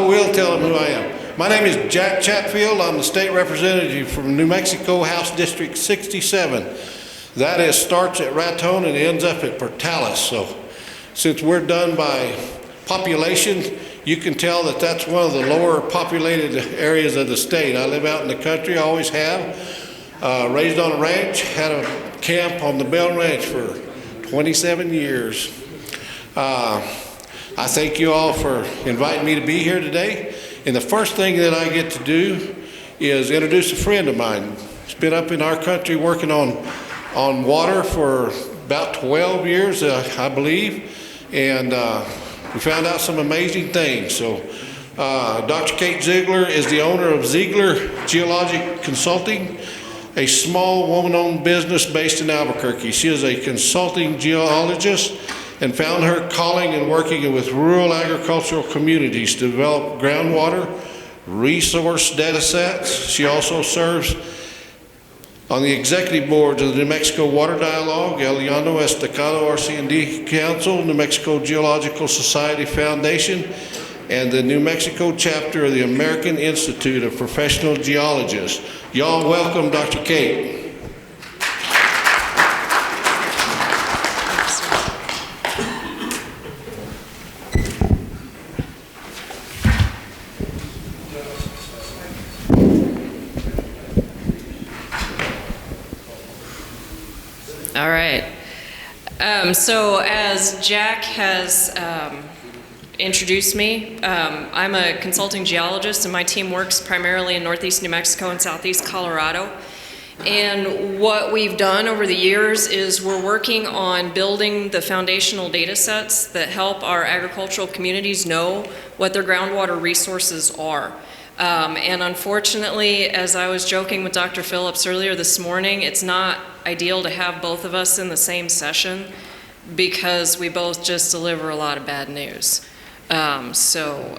will tell them who I am. My name is Jack Chatfield. I'm the state representative from New Mexico House District 67. That is, starts at Raton and ends up at Portales. So since we're done by population, you can tell that that's one of the lower populated areas of the state. I live out in the country, always have. Raised on a ranch, had a camp on the Bell Ranch for 27 years. I thank you all for inviting me to be here today. And the first thing that I get to do is introduce a friend of mine. He's been up in our country working on water for about 12 years, I believe. And we found out some amazing things. So Dr. Kate Zeigler is the owner of Zeigler Geologic Consulting, a small woman-owned business based in Albuquerque. She is a consulting geologist and found her calling in working with rural agricultural communities to develop groundwater resource datasets. She also serves on the executive boards of the New Mexico Water Dialogue, Llano Estacado RC&D Council, New Mexico Geological Society Foundation, and the New Mexico chapter of the American Institute of Professional Geologists. Y'all welcome Dr. Kate. All right. So as Jack has introduced me, I'm a consulting geologist, and my team works primarily in northeast New Mexico and southeast Colorado. And what we've done over the years is we're working on building the foundational data sets that help our agricultural communities know what their groundwater resources are. And unfortunately, as I was joking with Dr. Phillips earlier this morning, it's not ideal to have both of us in the same session because we both just deliver a lot of bad news. So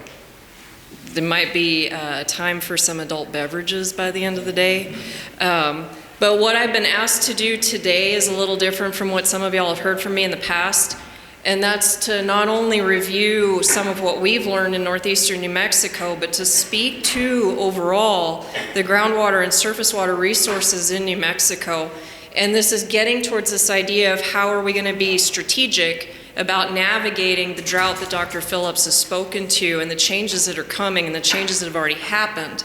there might be time for some adult beverages by the end of the day. But what I've been asked to do today is a little different from what some of y'all have heard from me in the past. And that's to not only review some of what we've learned in northeastern New Mexico, but to speak to overall the groundwater and surface water resources in New Mexico. And this is getting towards this idea of how are we going to be strategic about navigating the drought that Dr. Phillips has spoken to and the changes that are coming and the changes that have already happened.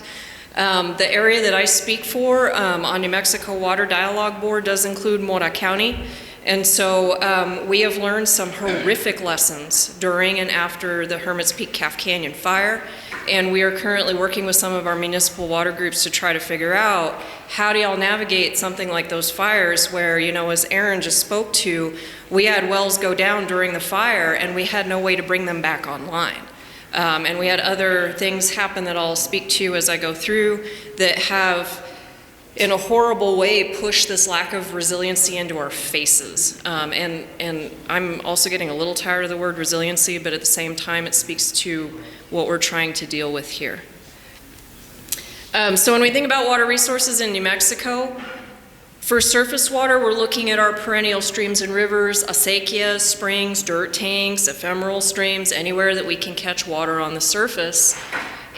The area that I speak for on New Mexico Water Dialogue Board does include Mora County. And so we have learned some horrific lessons during and after the Hermit's Peak Calf Canyon fire. And we are currently working with some of our municipal water groups to try to figure out how do y'all navigate something like those fires where, you know, as Aaron just spoke to, we had wells go down during the fire and we had no way to bring them back online. And we had other things happen that I'll speak to as I go through that have in a horrible way push this lack of resiliency into our faces. And I'm also getting a little tired of the word resiliency, but at the same time it speaks to what we're trying to deal with here. So when we think about water resources in New Mexico, for surface water, we're looking at our perennial streams and rivers, acequias, springs, dirt tanks, ephemeral streams, anywhere that we can catch water on the surface.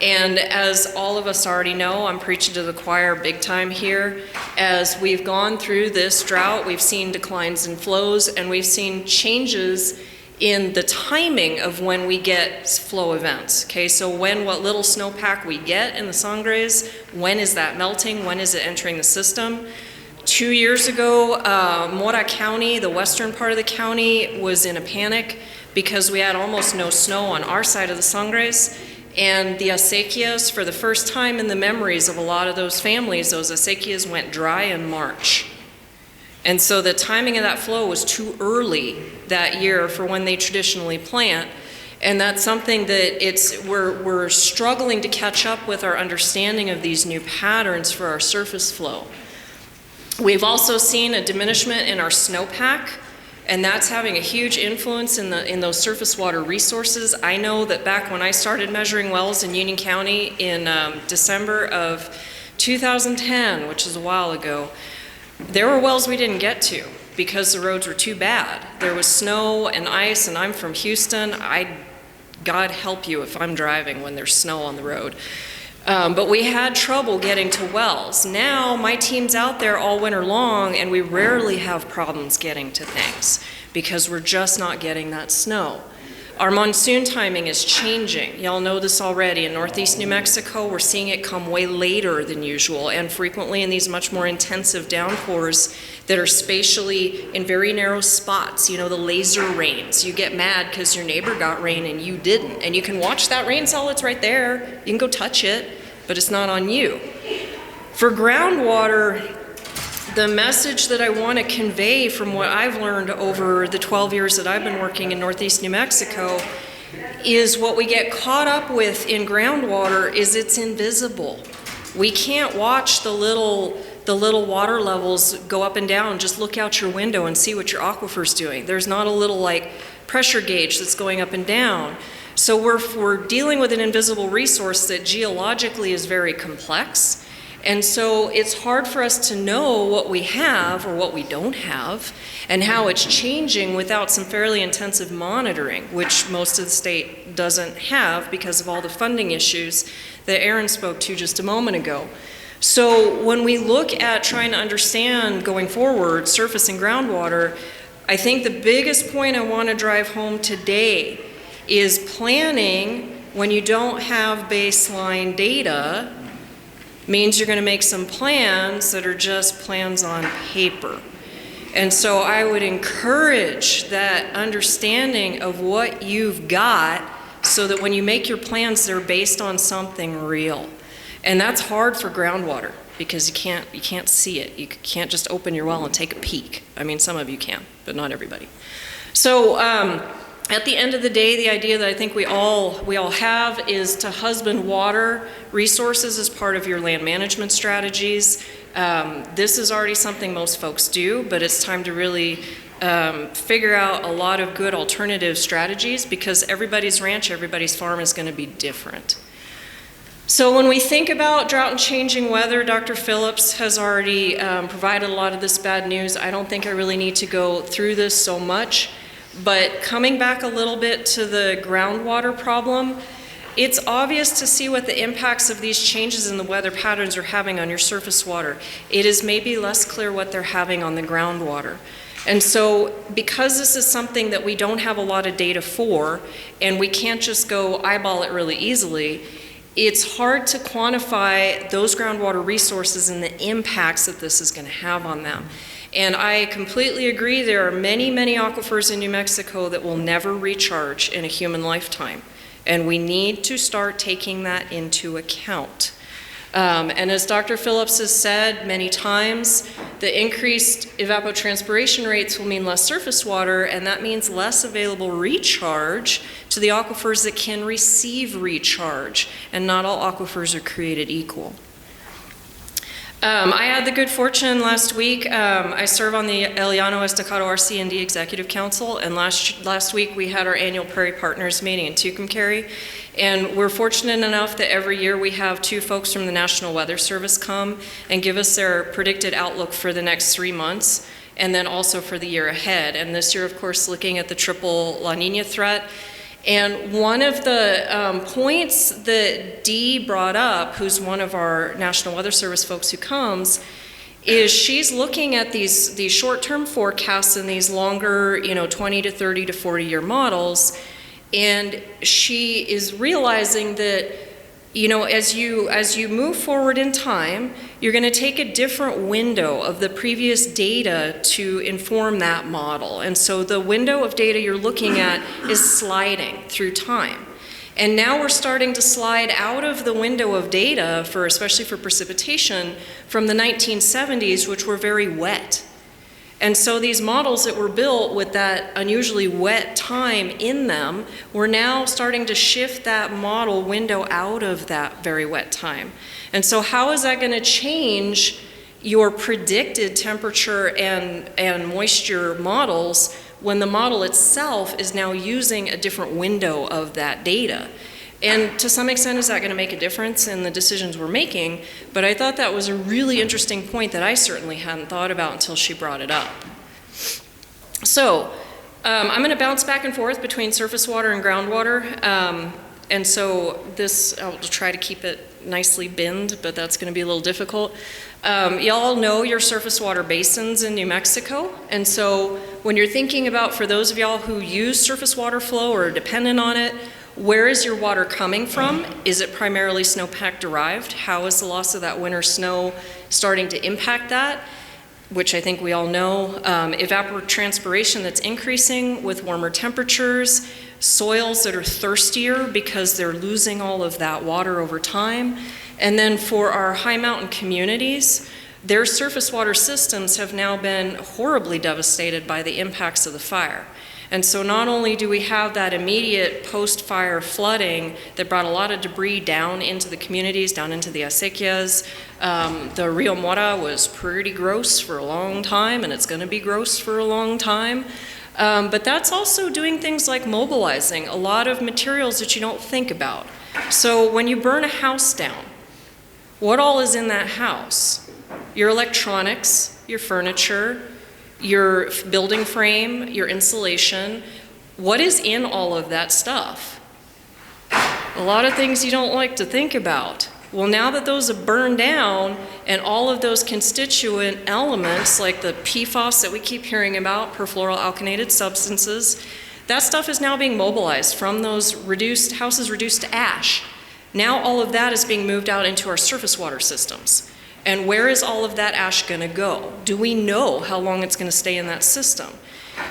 And as all of us already know, I'm preaching to the choir big time here. As we've gone through this drought, we've seen declines in flows, and we've seen changes in the timing of when we get flow events. Okay, so what little snowpack we get in the Sangres, when is that melting? When is it entering the system? 2 years ago, Mora County, the western part of the county, was in a panic because we had almost no snow on our side of the Sangres. And the acequias, for the first time in the memories of a lot of those families, those acequias went dry in March. And so the timing of that flow was too early that year for when they traditionally plant. And that's something that we're struggling to catch up with our understanding of these new patterns for our surface flow. We've also seen a diminishment in our snowpack, and that's having a huge influence in those surface water resources. I know that back when I started measuring wells in Union County in December of 2010, which is a while ago, there were wells we didn't get to because the roads were too bad. There was snow and ice, and I'm from Houston. I God help you if I'm driving when there's snow on the road. But we had trouble getting to wells. Now my team's out there all winter long, and we rarely have problems getting to things because we're just not getting that snow. Our monsoon timing is changing. Y'all know this already. In northeast New Mexico, we're seeing it come way later than usual, and frequently in these much more intensive downpours that are spatially in very narrow spots. You know, the laser rains. You get mad because your neighbor got rain and you didn't. And you can watch that rain cell, it's right there. You can go touch it, but it's not on you. For groundwater, the message that I want to convey from what I've learned over the 12 years that I've been working in northeast New Mexico is what we get caught up with in groundwater is it's invisible. We can't watch the little water levels go up and down. Just look out your window and see what your aquifer's doing. There's not a little like pressure gauge that's going up and down. So we're dealing with an invisible resource that geologically is very complex. And so it's hard for us to know what we have or what we don't have and how it's changing without some fairly intensive monitoring, which most of the state doesn't have because of all the funding issues that Aaron spoke to just a moment ago. So when we look at trying to understand going forward surface and groundwater, I think the biggest point I want to drive home today is planning when you don't have baseline data means you're going to make some plans that are just plans on paper. And so I would encourage that understanding of what you've got so that when you make your plans, they're based on something real. And that's hard for groundwater because you can't see it. You can't just open your well and take a peek. I mean, some of you can, but not everybody. So at the end of the day, the idea that I think we all have is to husband water resources as part of your land management strategies. This is already something most folks do, but it's time to really figure out a lot of good alternative strategies because everybody's ranch, everybody's farm is going to be different. So when we think about drought and changing weather, Dr. Phillips has already provided a lot of this bad news. I don't think I really need to go through this so much. But coming back a little bit to the groundwater problem, it's obvious to see what the impacts of these changes in the weather patterns are having on your surface water. It is maybe less clear what they're having on the groundwater. And so because this is something that we don't have a lot of data for, and we can't just go eyeball it really easily, it's hard to quantify those groundwater resources and the impacts that this is going to have on them. And I completely agree, there are many, many aquifers in New Mexico that will never recharge in a human lifetime. And we need to start taking that into account. And as Dr. Phillips has said many times, the increased evapotranspiration rates will mean less surface water, and that means less available recharge to the aquifers that can receive recharge. And not all aquifers are created equal. I had the good fortune last week, I serve on the Llano Estacado RC&D Executive Council, and last week we had our annual Prairie Partners meeting in Tucumcari, and we're fortunate enough that every year we have 2 folks from the National Weather Service come and give us their predicted outlook for the next 3 months, and then also for the year ahead. And this year, of course, looking at the triple La Nina threat. And one of the points that Dee brought up, who's one of our National Weather Service folks who comes, is she's looking at these short-term forecasts and these longer, 20 to 30 to 40-year models, and she is realizing that, as you move forward in time, you're going to take a different window of the previous data to inform that model. And so the window of data you're looking at is sliding through time. And now we're starting to slide out of the window of data, especially for precipitation, from the 1970s, which were very wet. And so these models that were built with that unusually wet time in them, we're now starting to shift that model window out of that very wet time. And so how is that going to change your predicted temperature and moisture models when the model itself is now using a different window of that data? And to some extent, is that going to make a difference in the decisions we're making? But I thought that was a really interesting point that I certainly hadn't thought about until she brought it up. So I'm going to bounce back and forth between surface water and groundwater. And so this, I'll try to keep it nicely binned, but that's going to be a little difficult. Y'all know your surface water basins in New Mexico. And so when you're thinking about, for those of y'all who use surface water flow or are dependent on it, where is your water coming from? Is it primarily snowpack derived? How is the loss of that winter snow starting to impact that? Which I think we all know. Evapotranspiration that's increasing with warmer temperatures, soils that are thirstier because they're losing all of that water over time. And then for our high mountain communities, their surface water systems have now been horribly devastated by the impacts of the fire. And so not only do we have that immediate post-fire flooding that brought a lot of debris down into the communities, down into the acequias. The Rio Mora was pretty gross for a long time, and it's going to be gross for a long time. But that's also doing things like mobilizing a lot of materials that you don't think about. So when you burn a house down, what all is in that house? Your electronics, your furniture, your building frame, your insulation. What is in all of that stuff? A lot of things you don't like to think about. Well, now that those have burned down and all of those constituent elements, like the PFAS that we keep hearing about, perfluoroalkylated substances, that stuff is now being mobilized from those houses reduced to ash. Now all of that is being moved out into our surface water systems. And where is all of that ash going to go? Do we know how long it's going to stay in that system?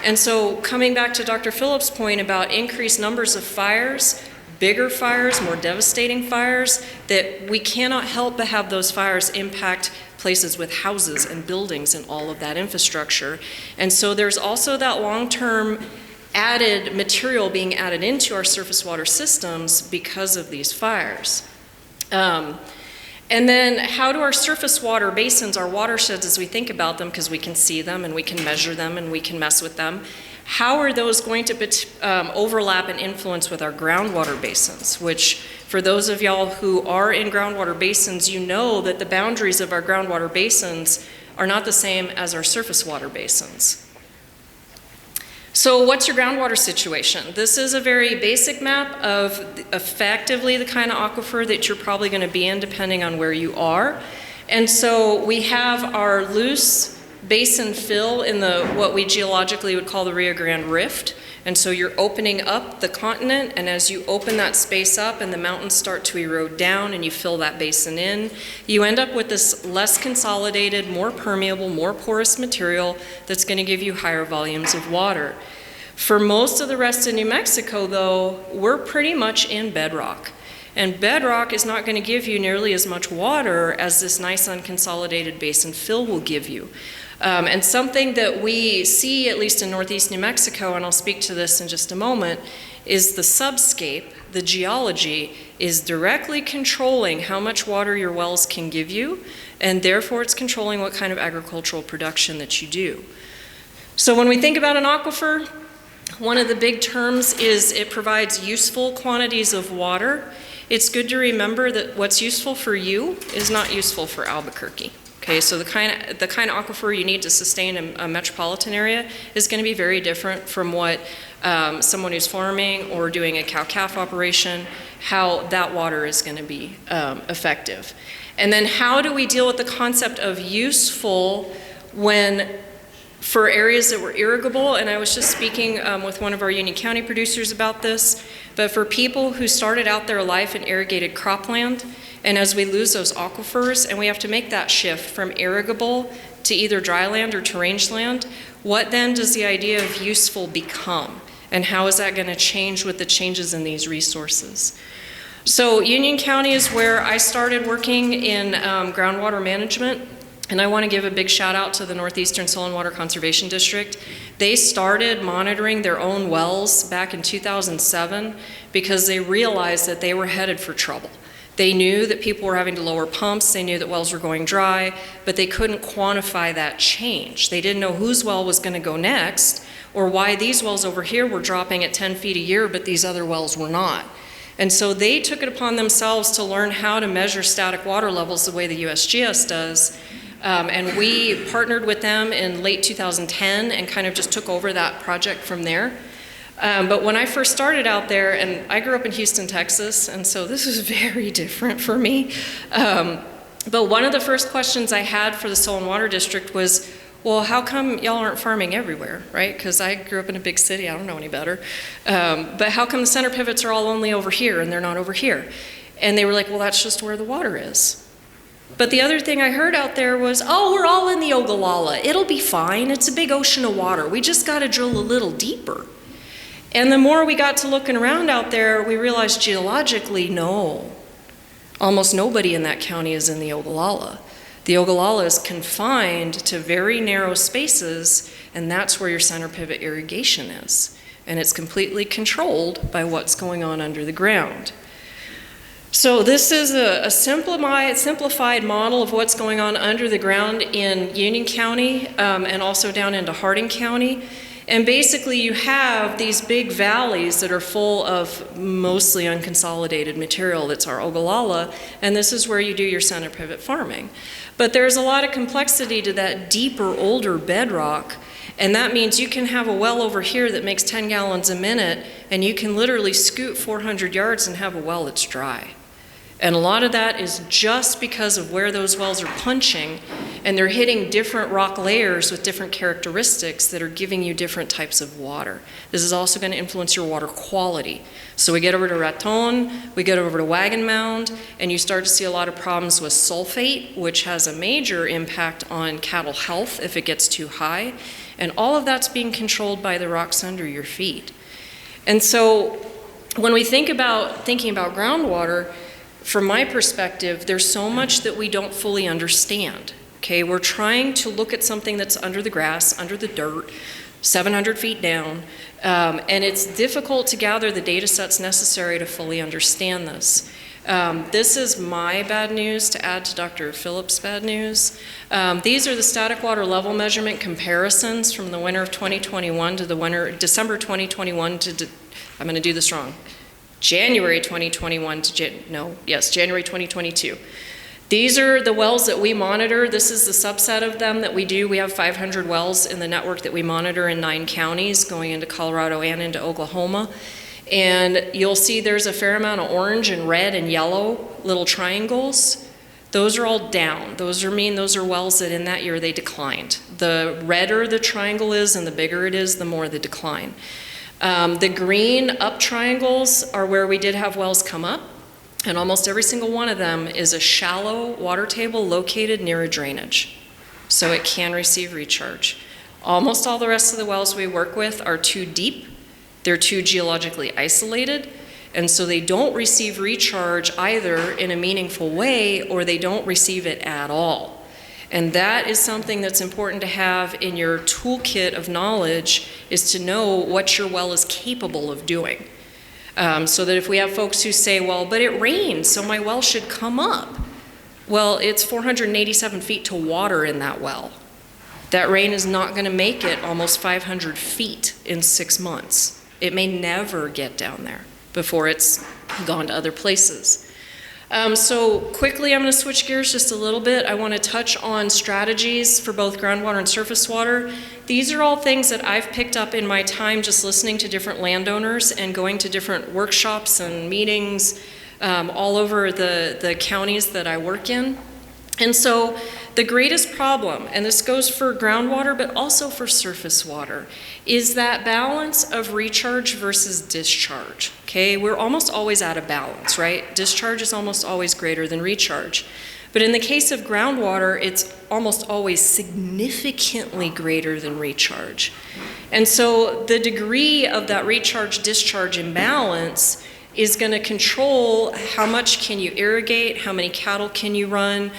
And so coming back to Dr. Phillips' point about increased numbers of fires, bigger fires, more devastating fires, that we cannot help but have those fires impact places with houses and buildings and all of that infrastructure. And so there's also that long-term added material being added into our surface water systems because of these fires. And then how do our surface water basins, our watersheds as we think about them, because we can see them and we can measure them and we can mess with them, how are those going to overlap and influence with our groundwater basins, which for those of y'all who are in groundwater basins, you know that the boundaries of our groundwater basins are not the same as our surface water basins. So what's your groundwater situation? This is a very basic map of effectively the kind of aquifer that you're probably going to be in depending on where you are. And so we have our loose basin fill in what we geologically would call the Rio Grande Rift. And so you're opening up the continent, and as you open that space up and the mountains start to erode down and you fill that basin in, you end up with this less consolidated, more permeable, more porous material that's going to give you higher volumes of water. For most of the rest of New Mexico, though, we're pretty much in bedrock. And bedrock is not going to give you nearly as much water as this nice unconsolidated basin fill will give you. And something that we see, at least in northeast New Mexico, and I'll speak to this in just a moment, is the subscape, the geology, is directly controlling how much water your wells can give you, and therefore it's controlling what kind of agricultural production that you do. So when we think about an aquifer, one of the big terms is it provides useful quantities of water. It's good to remember that what's useful for you is not useful for Albuquerque. Okay, so the kind of aquifer you need to sustain a metropolitan area is going to be very different from what someone who's farming or doing a cow-calf operation, how that water is going to be effective. And then how do we deal with the concept of useful for areas that were irrigable? And I was just speaking with one of our Union County producers about this, but for people who started out their life in irrigated cropland, and as we lose those aquifers and we have to make that shift from irrigable to either dry land or to rangeland, what then does the idea of useful become? And how is that going to change with the changes in these resources? So Union County is where I started working in groundwater management. And I want to give a big shout out to the Northeastern Soil and Water Conservation District. They started monitoring their own wells back in 2007 because they realized that they were headed for trouble. They knew that people were having to lower pumps, they knew that wells were going dry, but they couldn't quantify that change. They didn't know whose well was going to go next, or why these wells over here were dropping at 10 feet a year, but these other wells were not. And so they took it upon themselves to learn how to measure static water levels the way the USGS does, And we partnered with them in late 2010 and kind of just took over that project from there. But when I first started out there, and I grew up in Houston, Texas, and so this was very different for me. But one of the first questions I had for the Soil and Water District was, well, how come y'all aren't farming everywhere, right? Because I grew up in a big city, I don't know any better. But how come the center pivots are all only over here and they're not over here? And they were like, well, that's just where the water is. But the other thing I heard out there was, oh, we're all in the Ogallala. It'll be fine. It's a big ocean of water. We just got to drill a little deeper. And the more we got to looking around out there, we realized geologically, no. Almost nobody in that county is in the Ogallala. The Ogallala is confined to very narrow spaces, and that's where your center pivot irrigation is. And it's completely controlled by what's going on under the ground. So this is a simplified model of what's going on under the ground in Union County and also down into Harding County. And basically you have these big valleys that are full of mostly unconsolidated material that's our Ogallala, and this is where you do your center pivot farming. But there's a lot of complexity to that deeper, older bedrock, and that means you can have a well over here that makes 10 gallons a minute, and you can literally scoot 400 yards and have a well that's dry. And a lot of that is just because of where those wells are punching, and they're hitting different rock layers with different characteristics that are giving you different types of water. This is also going to influence your water quality. So we get over to Raton, we get over to Wagon Mound, and you start to see a lot of problems with sulfate, which has a major impact on cattle health if it gets too high. And all of that's being controlled by the rocks under your feet. And so when we thinking about groundwater, from my perspective, there's so much that we don't fully understand. Okay, we're trying to look at something that's under the grass, under the dirt, 700 feet down, and it's difficult to gather the data sets necessary to fully understand this. This is my bad news to add to Dr. Phillips' bad news. These are the static water level measurement comparisons from the winter of 2021 to the December 2021 to, I'm going to do this wrong, January 2021 to, January 2022. These are the wells that we monitor. This is the subset of them that we do. We have 500 wells in the network that we monitor in 9 counties going into Colorado and into Oklahoma. And you'll see there's a fair amount of orange and red and yellow little triangles. Those are all down. Those are wells that in that year they declined. The redder the triangle is and the bigger it is, the more the decline. The green up triangles are where we did have wells come up, and almost every single one of them is a shallow water table located near a drainage, so it can receive recharge. Almost all the rest of the wells we work with are too deep, they're too geologically isolated, and so they don't receive recharge either in a meaningful way or they don't receive it at all. And that is something that's important to have in your toolkit of knowledge, is to know what your well is capable of doing. So that if we have folks who say, well, but it rains, so my well should come up. Well, it's 487 feet to water in that well. That rain is not going to make it almost 500 feet in 6 months. It may never get down there before it's gone to other places. So quickly, I'm going to switch gears just a little bit. I want to touch on strategies for both groundwater and surface water. These are all things that I've picked up in my time just listening to different landowners and going to different workshops and meetings all over the counties that I work in. And so the greatest problem, and this goes for groundwater but also for surface water, is that balance of recharge versus discharge. Okay, we're almost always out of balance, right? Discharge is almost always greater than recharge. But in the case of groundwater, it's almost always significantly greater than recharge. And so the degree of that recharge-discharge imbalance is going to control how much can you irrigate, how many cattle can you run,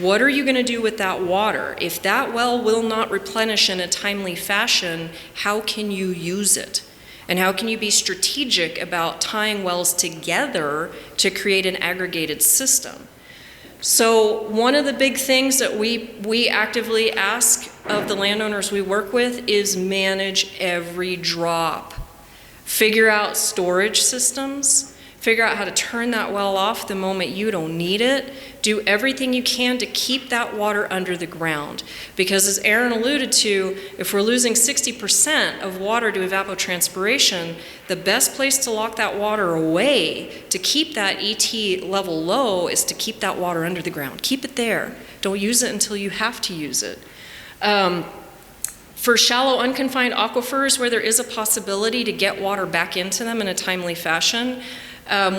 what are you going to do with that water? If that well will not replenish in a timely fashion, how can you use it? And how can you be strategic about tying wells together to create an aggregated system? So one of the big things that we actively ask of the landowners we work with is manage every drop. Figure out storage systems, Figure out how to turn that well off the moment you don't need it. Do everything you can to keep that water under the ground. Because as Aaron alluded to, if we're losing 60% of water to evapotranspiration, the best place to lock that water away to keep that ET level low is to keep that water under the ground. Keep it there. Don't use it until you have to use it. For shallow, unconfined aquifers where there is a possibility to get water back into them in a timely fashion,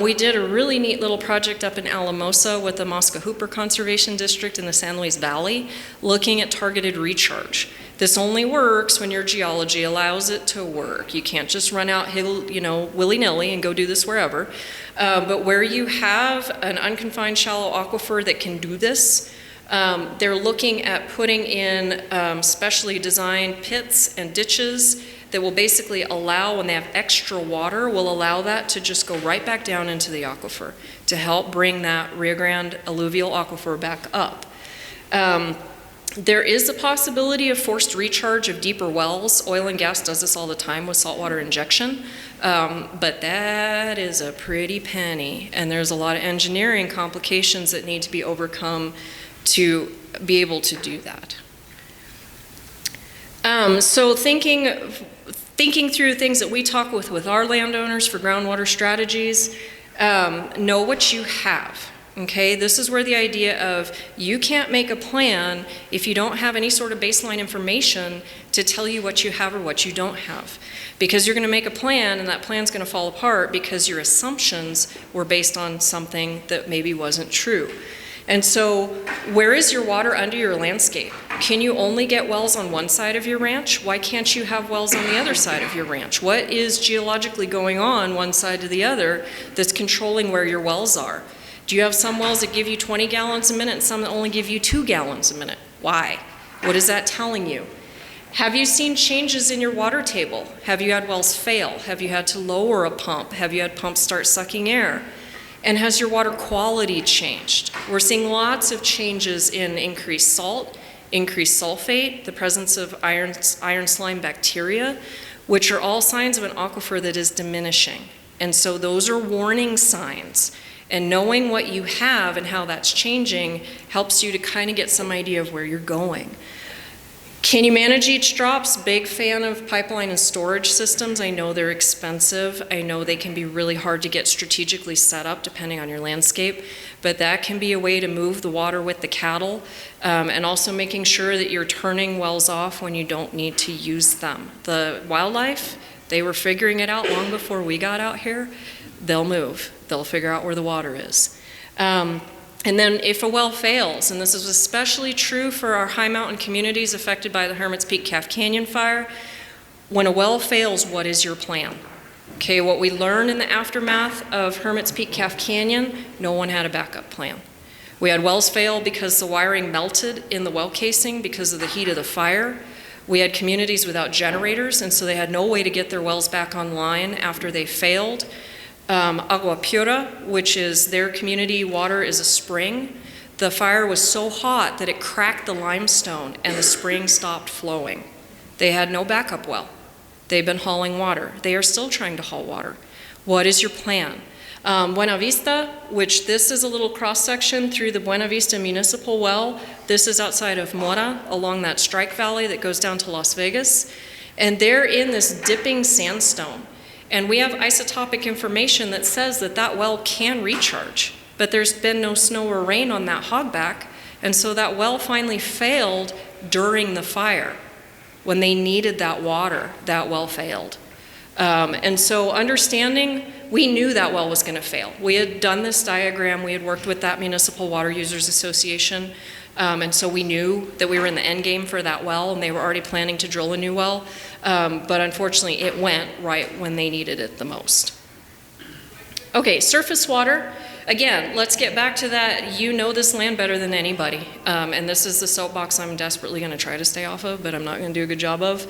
we did a really neat little project up in Alamosa with the Mosca Hooper Conservation District in the San Luis Valley, looking at targeted recharge. This only works when your geology allows it to work. You can't just run out, willy-nilly and go do this wherever. But where you have an unconfined shallow aquifer that can do this, they're looking at putting in specially designed pits and ditches that will basically allow, when they have extra water, will allow that to just go right back down into the aquifer to help bring that Rio Grande alluvial aquifer back up. There is a possibility of forced recharge of deeper wells. Oil and gas does this all the time with saltwater injection, but that is a pretty penny, and there's a lot of engineering complications that need to be overcome to be able to do that. So thinking through things that we talk with our landowners for groundwater strategies, know what you have. Okay, this is where the idea of you can't make a plan if you don't have any sort of baseline information to tell you what you have or what you don't have. Because you're going to make a plan and that plan's going to fall apart because your assumptions were based on something that maybe wasn't true. And so, where is your water under your landscape? Can you only get wells on one side of your ranch? Why can't you have wells on the other side of your ranch? What is geologically going on one side to the other that's controlling where your wells are? Do you have some wells that give you 20 gallons a minute and some that only give you 2 gallons a minute? Why? What is that telling you? Have you seen changes in your water table? Have you had wells fail? Have you had to lower a pump? Have you had pumps start sucking air? And has your water quality changed? We're seeing lots of changes in increased salt, increased sulfate, the presence of iron slime bacteria, which are all signs of an aquifer that is diminishing. And so those are warning signs. And knowing what you have and how that's changing helps you to kind of get some idea of where you're going. Can you manage each drops? Big fan of pipeline and storage systems. I know they're expensive. I know they can be really hard to get strategically set up depending on your landscape, but that can be a way to move the water with the cattle, and also making sure that you're turning wells off when you don't need to use them. The wildlife, they were figuring it out long before we got out here. They'll move. They'll figure out where the water is. And then if a well fails, and this is especially true for our high mountain communities affected by the Hermit's Peak Calf Canyon fire, when a well fails, what is your plan? Okay, what we learned in the aftermath of Hermit's Peak Calf Canyon, no one had a backup plan. We had wells fail because the wiring melted in the well casing because of the heat of the fire. We had communities without generators, and so they had no way to get their wells back online after they failed. Agua Pura, which is their community water, is a spring. The fire was so hot that it cracked the limestone and the spring stopped flowing. They had no backup well. They've been hauling water. They are still trying to haul water. What is your plan? Buena Vista, which this is a little cross-section through the Buena Vista Municipal Well. This is outside of Mora, along that strike valley that goes down to Las Vegas. And they're in this dipping sandstone. And we have isotopic information that says that that well can recharge, but there's been no snow or rain on that hogback, and so that well finally failed during the fire. When they needed that water, that well failed. And so understanding, we knew that well was going to fail. We had done this diagram, we had worked with that Municipal Water Users Association, and so we knew that we were in the end game for that well, and they were already planning to drill a new well. But unfortunately, it went right when they needed it the most. Okay, surface water. Again, let's get back to that. You know this land better than anybody. And this is the soapbox I'm desperately going to try to stay off of, but I'm not going to do a good job of.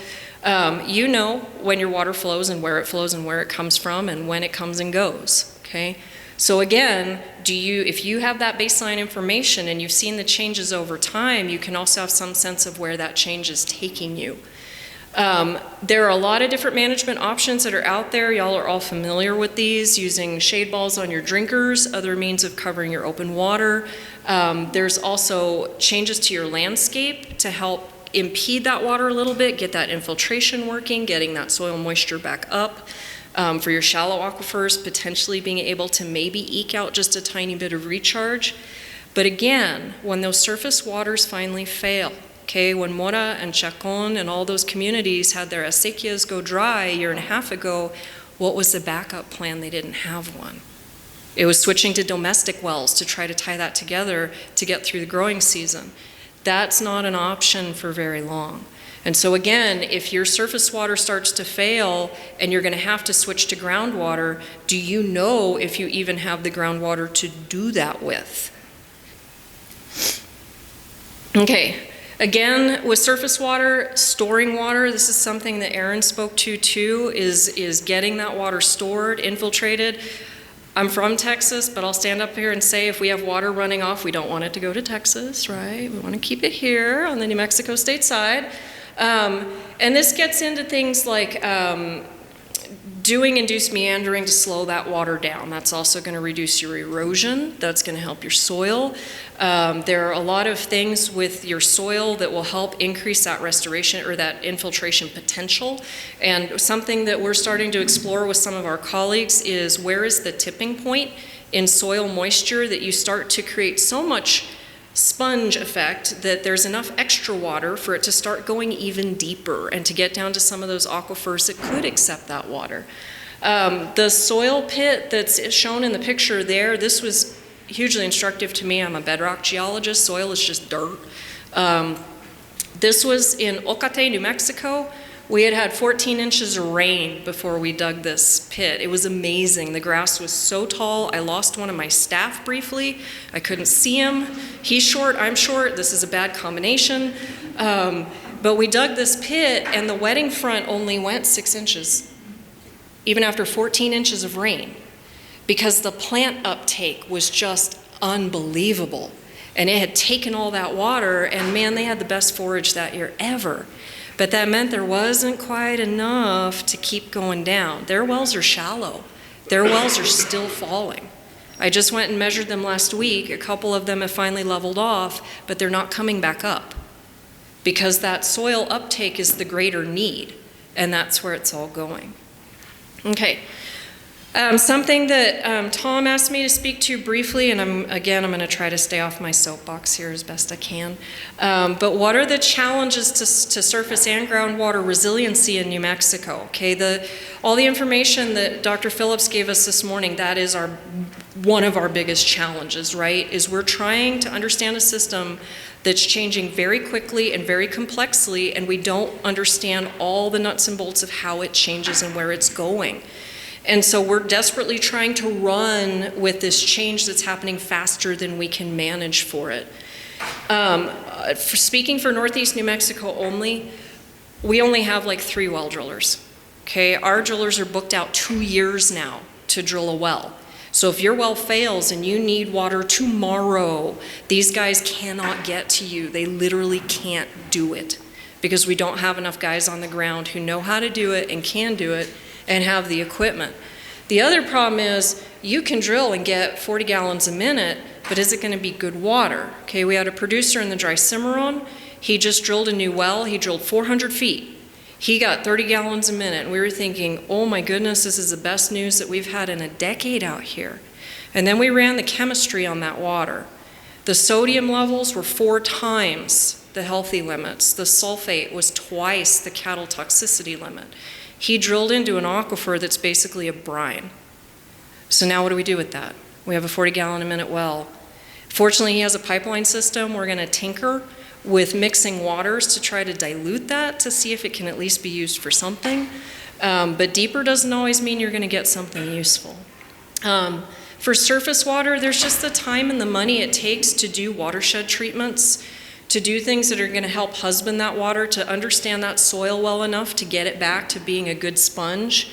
You know when your water flows and where it comes from and when it comes and goes, okay? So again, if you have that baseline information and you've seen the changes over time, you can also have some sense of where that change is taking you. There are a lot of different management options that are out there. Y'all are all familiar with these, using shade balls on your drinkers, other means of covering your open water. There's also changes to your landscape to help impede that water a little bit, get that infiltration working, getting that soil moisture back up. For your shallow aquifers, potentially being able to maybe eke out just a tiny bit of recharge. But again, when those surface waters finally fail, okay, when Mora and Chacon and all those communities had their acequias go dry a year and a half ago, what was the backup plan? They didn't have one. It was switching to domestic wells to try to tie that together to get through the growing season. That's not an option for very long. And so again, if your surface water starts to fail and you're going to have to switch to groundwater, do you know if you even have the groundwater to do that with? Okay, again, with surface water, storing water, this is something that Aaron spoke to too, is getting that water stored, infiltrated. I'm from Texas, but I'll stand up here and say if we have water running off, we don't want it to go to Texas, right? We want to keep it here on the New Mexico state side. And this gets into things like doing induced meandering to slow that water down. That's also going to reduce your erosion. That's going to help your soil. There are a lot of things with your soil that will help increase that restoration or that infiltration potential. And something that we're starting to explore with some of our colleagues is where is the tipping point in soil moisture that you start to create so much sponge effect that there's enough extra water for it to start going even deeper and to get down to some of those aquifers that could accept that water. The soil pit that's shown in the picture there, this was hugely instructive to me. I'm a bedrock geologist. Soil is just dirt. This was in Ocate, New Mexico. We had 14 inches of rain before we dug this pit. It was amazing. The grass was so tall. I lost one of my staff briefly. I couldn't see him. He's short, I'm short. This is a bad combination. But we dug this pit and the wetting front only went 6 inches, even after 14 inches of rain, because the plant uptake was just unbelievable. And it had taken all that water, and man, they had the best forage that year ever. But that meant there wasn't quite enough to keep going down. Their wells are shallow. Their wells are still falling. I just went and measured them last week. A couple of them have finally leveled off, but they're not coming back up because that soil uptake is the greater need, and that's where it's all going. Okay. Something that Tom asked me to speak to briefly, and I'm going to try to stay off my soapbox here as best I can. But what are the challenges to surface and groundwater resiliency in New Mexico? Okay, all the information that Dr. Phillips gave us this morning, that is one of our biggest challenges, right? Is we're trying to understand a system that's changing very quickly and very complexly, and we don't understand all the nuts and bolts of how it changes and where it's going. And so we're desperately trying to run with this change that's happening faster than we can manage for it. Speaking for Northeast New Mexico only, we only have like 3 well drillers. Okay, our drillers are booked out 2 years now to drill a well. So if your well fails and you need water tomorrow, these guys cannot get to you. They literally can't do it because we don't have enough guys on the ground who know how to do it and can do it and have the equipment. The other problem is you can drill and get 40 gallons a minute, but is it going to be good water? Okay, we had a producer in the dry Cimarron. He just drilled a new well. He drilled 400 feet. He got 30 gallons a minute, and we were thinking, oh my goodness, this is the best news that we've had in a decade out here. And then we ran the chemistry on that water. The sodium levels were 4 times the healthy limits. The sulfate was twice the cattle toxicity limit. He drilled into an aquifer that's basically a brine. So now what do we do with that? We have a 40 gallon a minute well. Fortunately, he has a pipeline system. We're going to tinker with mixing waters to try to dilute that to see if it can at least be used for something. But deeper doesn't always mean you're going to get something useful. For surface water, there's just the time and the money it takes to do watershed treatments, to do things that are going to help husband that water, to understand that soil well enough to get it back to being a good sponge.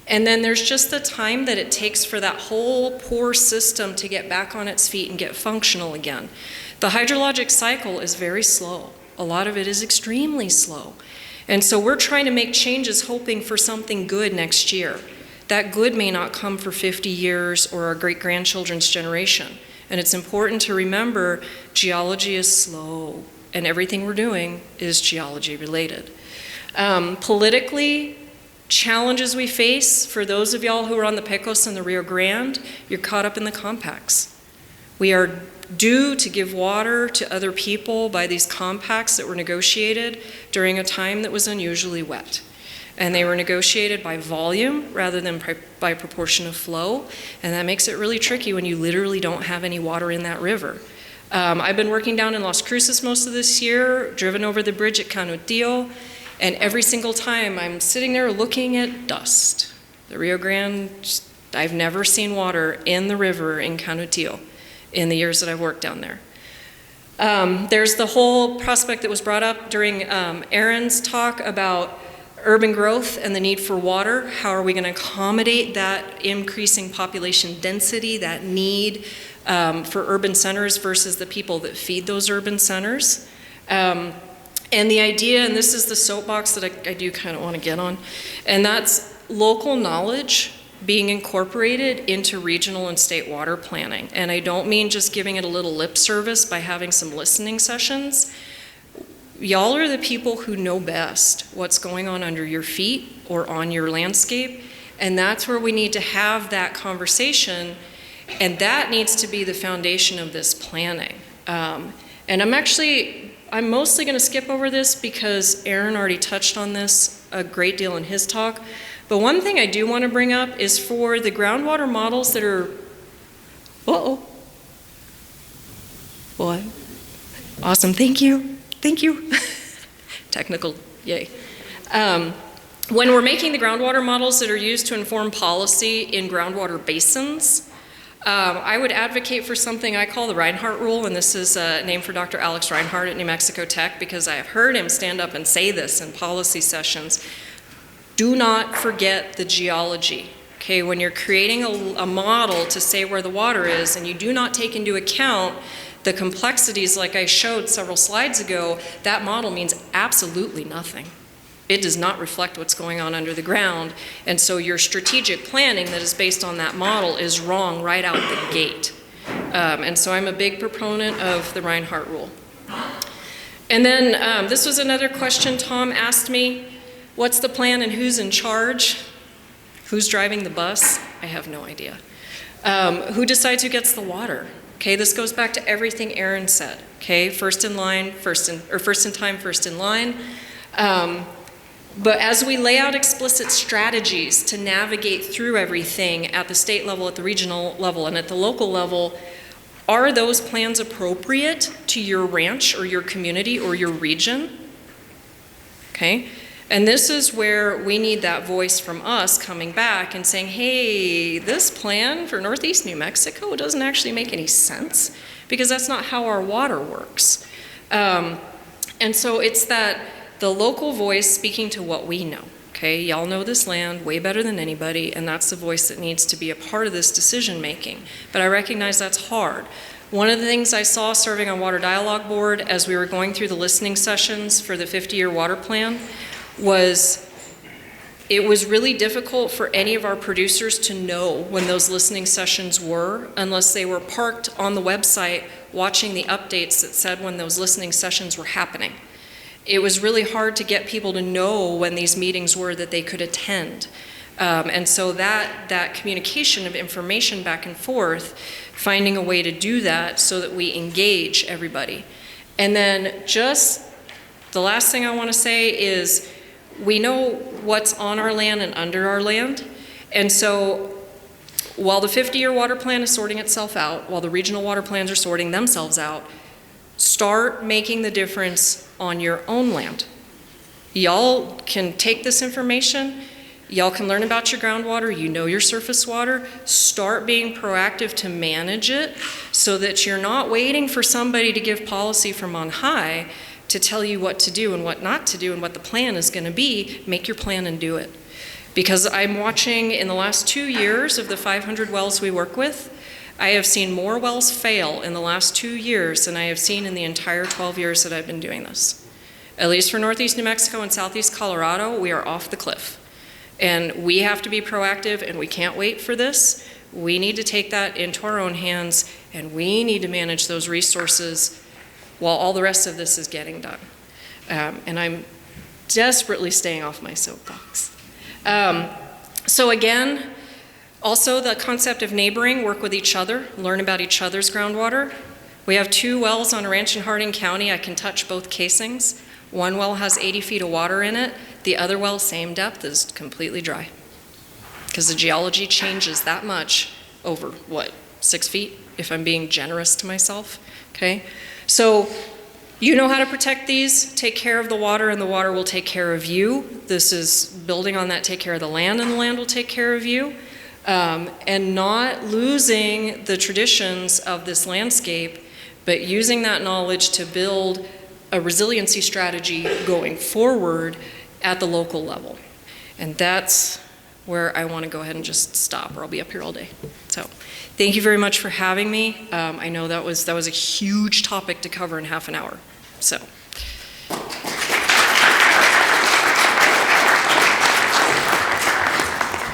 And then there's just the time that it takes for that whole poor system to get back on its feet and get functional again. The hydrologic cycle is very slow. A lot of it is extremely slow. And so we're trying to make changes hoping for something good next year. That good may not come for 50 years or our great-grandchildren's generation. And it's important to remember geology is slow, and everything we're doing is geology related. Politically, challenges we face, for those of y'all who are on the Pecos and the Rio Grande, you're caught up in the compacts. We are due to give water to other people by these compacts that were negotiated during a time that was unusually wet. And they were negotiated by volume rather than by proportion of flow, and that makes it really tricky when you literally don't have any water in that river. I've been working down in Las Cruces most of this year, driven over the bridge at Canutillo, and every single time I'm sitting there looking at dust. The Rio Grande, I've never seen water in the river in Canutillo in the years that I've worked down there. There's the whole prospect that was brought up during Aaron's talk about urban growth and the need for water. How are we going to accommodate that increasing population density, that need for urban centers versus the people that feed those urban centers? And the idea, and this is the soapbox that I do kind of want to get on, and that's local knowledge being incorporated into regional and state water planning. And I don't mean just giving it a little lip service by having some listening sessions. Y'all are the people who know best what's going on under your feet or on your landscape, and that's where we need to have that conversation, and that needs to be the foundation of this planning. And I'm mostly going to skip over this because Aaron already touched on this a great deal in his talk. But one thing I do want to bring up is for the groundwater models that are, what? Awesome, thank you. Technical, yay. When we're making the groundwater models that are used to inform policy in groundwater basins, I would advocate for something I call the Reinhardt rule, and this is a name for Dr. Alex Reinhardt at New Mexico Tech because I have heard him stand up and say this in policy sessions. Do not forget the geology. Okay, when you're creating a model to say where the water is and you do not take into account the complexities like I showed several slides ago, that model means absolutely nothing. It does not reflect what's going on under the ground, and so your strategic planning that is based on that model is wrong right out the gate. And so I'm a big proponent of the Reinhardt rule. And then this was another question Tom asked me, what's the plan and who's in charge? Who's driving the bus? I have no idea. Who decides who gets the water? Okay, this goes back to everything Aaron said. Okay, first in time, first in line. But as we lay out explicit strategies to navigate through everything at the state level, at the regional level, and at the local level, are those plans appropriate to your ranch or your community or your region? Okay, and this is where we need that voice from us coming back and saying, hey, this plan for Northeast New Mexico doesn't actually make any sense because that's not how our water works. And so it's that the local voice speaking to what we know. Okay, y'all know this land way better than anybody, and that's the voice that needs to be a part of this decision making. But I recognize that's hard. One of the things I saw serving on Water Dialogue Board as we were going through the listening sessions for the 50-year water plan was it was really difficult for any of our producers to know when those listening sessions were unless they were parked on the website watching the updates that said when those listening sessions were happening. It was really hard to get people to know when these meetings were that they could attend. And so that communication of information back and forth, finding a way to do that so that we engage everybody. And then just the last thing I want to say is we know what's on our land and under our land. And so while the 50-year water plan is sorting itself out, while the regional water plans are sorting themselves out, start making the difference on your own land. Y'all can take this information, y'all can learn about your groundwater, you know your surface water, start being proactive to manage it so that you're not waiting for somebody to give policy from on high to tell you what to do and what not to do and what the plan is going to be. Make your plan and do it. Because I'm watching in the last 2 years of the 500 wells we work with, I have seen more wells fail in the last 2 years than I have seen in the entire 12 years that I've been doing this. at least for Northeast New Mexico and Southeast Colorado, we are off the cliff. And we have to be proactive, and we can't wait for this. We need to take that into our own hands, and we need to manage those resources while all the rest of this is getting done. And I'm desperately staying off my soapbox. So again, also the concept of neighboring, work with each other, learn about each other's groundwater. We have 2 wells on a ranch in Harding County. I can touch both casings. One well has 80 feet of water in it. The other well, same depth, is completely dry. Because the geology changes that much over, 6 feet, if I'm being generous to myself, okay? So you know how to protect these, take care of the water, and the water will take care of you. This is building on that, take care of the land, and the land will take care of you. And not losing the traditions of this landscape, but using that knowledge to build a resiliency strategy going forward at the local level. And that's where I want to go ahead and just stop, or I'll be up here all day. So thank you very much for having me. I know that was a huge topic to cover in half an hour. So.